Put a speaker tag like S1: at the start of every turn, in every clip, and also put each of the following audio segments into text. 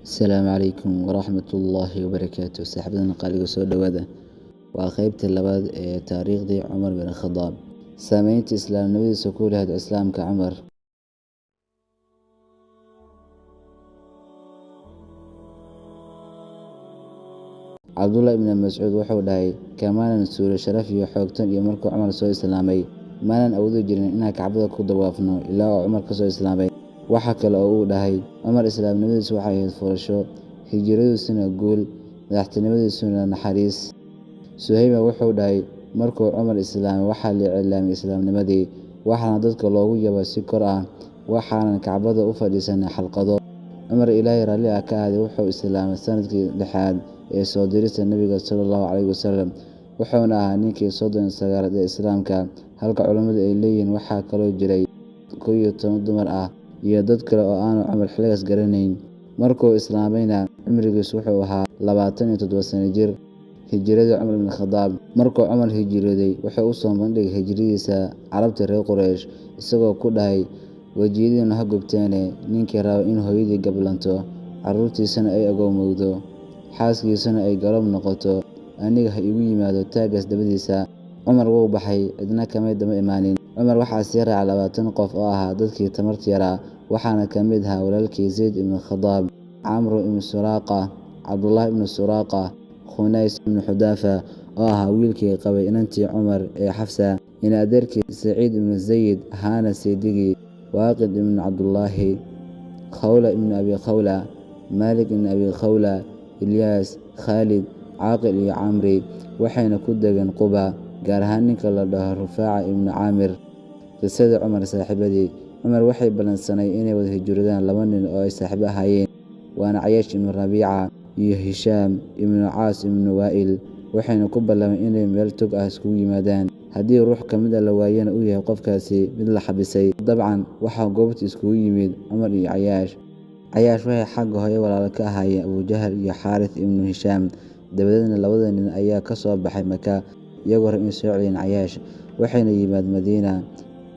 S1: Asalaamu calaykum waraxmatullaahi wabarakaatu. Saaxiibadana qaaliga soo dhowaada. Waa qaybtii labaad ee taariikhdii Cumar bin Khadaab. Saameynta islaamnimadiisa ku lahayd Islaamka Cumar. Cabdullah ibn Mascuud wuxuu dhahay, kamaanan suulay sharaf iyo xoogtan iyo markuu Cumar soo islaamay, maanan awoodi jirin inaan Kacbada ku dawaafno ilaa uu Cumar ka soo islaamay. Waxa kale oo uu dhahay, Cumar islaamnimadiisu waxay ahayd furasho, hijradiisuna guul, madaxtinimadiisuna naxariis. Suhayba wuxuu dhahay, markuu Cumar islaamay waxaa la iclaamiyay islaamnimadii, waxaana dadka loogu yabay si kor ah, waxaanan Kacbada u fadhiisanay xalqado. Cumar Ilaahay raalli ah ka ahaaday wuxuu islaamay sanadkii 6aad ee soo dirista Nabiga sallallahu calayhi wasallam, wuxuuna ahaa ninkii 39aad ee Islaamka. Halka culimmadu ay leeyihiin waxaa kaloo jiray 11 dumar ah iyo dad kale oo aanu Cumar xilligaas garanayn. Markuu islaamayna cimrigiisu wuxuu ahaa 27 sano jir. Hijradii Cumar bin Khadaab. Markuu Cumar hijrooday wuxuu u soo bandhigay hijradiisa carabtii reer Quraysh, isagoo ku dhahay, wejiyadiinnu ha gubteene, ninkii raba in hooyadii gablanto, carruurtiisana ay agoomowdo, xaaskiisuna ay galoob noqoto, aniga ha igu yimaado taagaas dabadiisa. Cumar wuu baxay, cidna kamay daba imaanin. Cumar waxaa sii raacay 20 qof oo ahaa dadkii tamarta yaraa, waxaana ka mid ahaa walaalkii Zayd ibn Khadaab, Camru ibn Suraaqa, Cabdullah ibn Suraaqa, Khunays ibn Xudaafa oo ahaa wiilkii qabay inantii Cumar ee Xafsa, in adeerkii Saciid ibn Zayd ahaana saydigii, Waaqid ibn Cabdullaahi, Khawla ibn Abi Khawla, Maalik ibn Abi Khawla, Ilyaas, Khaalid, Caaqil iyo Camri. Waxayna ku degeen Quba, gaar ahaan ninka la dhaho Rufaaca ibn Caamir. Qisadii Cumar saaxiibadii. Cumar waxay ballansanay inay wada hijroodaan 2 nin oo ay saaxiibo ahaayeen, waana Cayaash ibn Rabiica iyo Hishaam ibn Caas ibn Waa'il. Waxayna ku ballameen inay meel tog ah iskugu yimaadaan. Haddii ruux ka mid ah la waayana uu yahay qofkaasi mid la xabisay. Dabcan waxaa goobta iskugu yimid Cumar iyo Cayaash. Cayaash waxay xagga hooyo walaalo ka ahaayeen Abu Jahl iyo Xaarith ibn Hishaam. Dabadeedna 2 nin ayaa ka soo baxay Maka, iyagoo raba inay soo celiyaan Cayaash. Waxayna yimaadeen Madiina,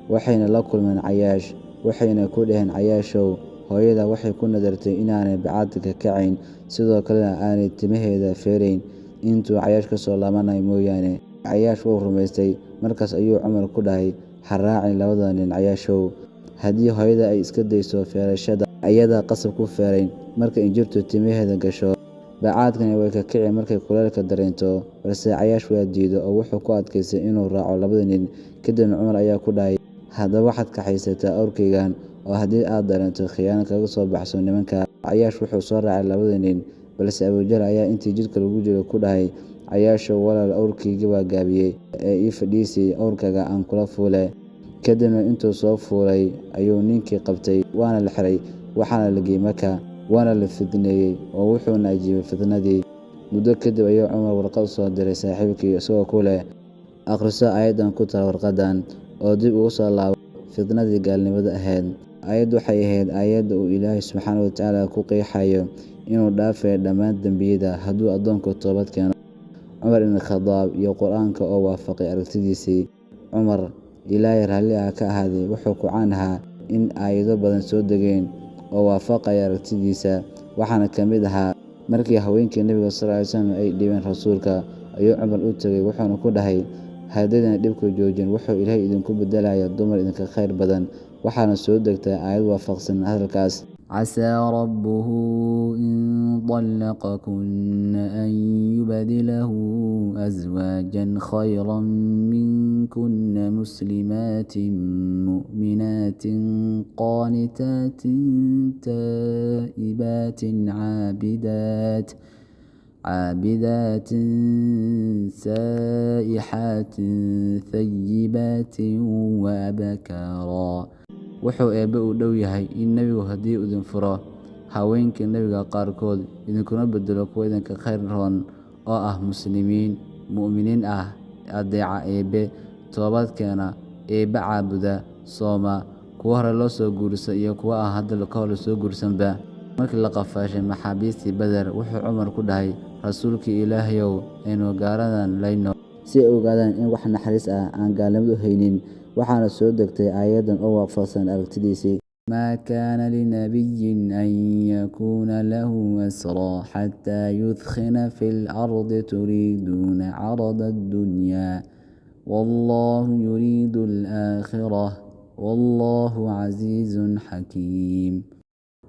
S1: waxayna la kulmeen Cayaash, waxayna ku dhaheen, Cayaashow, hooyada waxay ku nadartay inaanay bacaadka ka kacayn, sidoo kalena aanay timaheeda feerayn intuu Cayaash ka soo laabanayo mooyaane. Cayaash wuu rumaystay. Markaas ayuu Cumar ku dhahay, ha raacin 2 nin Cayaashow. Haddii hooyada ay iska dayso feerashada, ayadaa qasab ku feerayn. Marka injirtu timaheeda gasho, bacaadkana way ka kici markay kulaylka dareento. Balse Cayaash waa diiday oo wuxuu ku adkaystay inuu raaco 2 nin. Kadibna Cumar ayaa ku dhahay, haddaba waxaad kaxaysataa awrkaygan, oo haddii aad dareento khiyaano kaga soo baxso nimanka. Cayaash wuxuu soo raacay 2 nin, balse Abu Jahl ayaa intii jidka lagu jiro ku dhahay, Cayaashow, walaal, awrkaygii waa gaabiyey, ee ii fadhiisii awrkaaga aan kula fuule. Kadibna intuu soo fuulay ayuu ninkii qabtay, waana la xiray, waxaana la geeyey Maka, waana la fidneeyey oo wuxuuna ajiibay fitnadii. Muddo kadib ayuu Cumar warqad u soo diray saaxiibkii, isagoo ku leh, akhriso aayaddan ku taal warqaddan, oo dib ugu soo laabo fitnadii gaalnimada ahayd. Aayaddu waxay ahayd aayadda uu Ilaahay subxaanahu wa tacaala ku qeexayo inuu dhaafayo dhammaan dembiyada hadduu addoonku toobad keeno. Cumar ibn Khadaab iyo Qur'aanka oo waafaqay aragtidiisii. Cumar, Ilaahay raalli ah ka ahaaday, wuxuu ku caan ahaa in aayado badan soo degeen oo waafaqaya aragtidiisa. Waxaana ka mid ahaa markii haweenkii Nabiga sallallahu calayhi wasallam ay dhibeen rasuulka, ayuu Cumar u tegay, wuxuuna ku dhahay, haddaydan dhibka joojin, wuxuu Ilaahay idinku beddelayaa dumar idinka khayr badan. Waxaana soo degtay aayad waafaqsan hadalkaas. عسى ربه إن طلقكن أن يبدله أزواجا خيرا منكن مسلمات مؤمنات قانتات تائبات عابدات سائحات ثيبات وأبكارا. wuxuu eebbe u dhow yahay in nebigu haddii idin furo haweenkii nebiga qaarkood, idinkuna beddelo kuwa idinka khayr roon oo ah mu'miniin ah, adeeca eebbe, toobadkeena, eebbe caabuda, sooma, kuwa hore loo soo guursa iyo kuwa aan hadda ka hor soo guursanba. Markii la qafaashay maxaabiistii Badar, wuxuu Cumar ku dhahay, rasuulkii Ilaahayow, aynu gaaladan layno, si ay ogaadaan in wax naxariis ah aan gaalnimadu haynin. Waxaana soo degtay aayaddan oo waafaqsan aragtidiisii. ما كان لنبي أن يكون له أسرى حتى يثخن في الأرض تريدون عرض الدنيا والله يريد الآخرة والله عزيز حكيم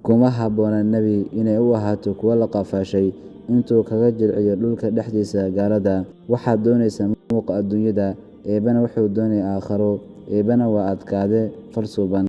S1: kuma habboona nebi inay u ahaato kuwa la qafaashay intuu kaga jilciyo dhulka dhexdiisa gaalada waxaad doonaysaa muuqa adduunyada eebana wuxuu doonay aakharo eebana waa adkaade fal suuban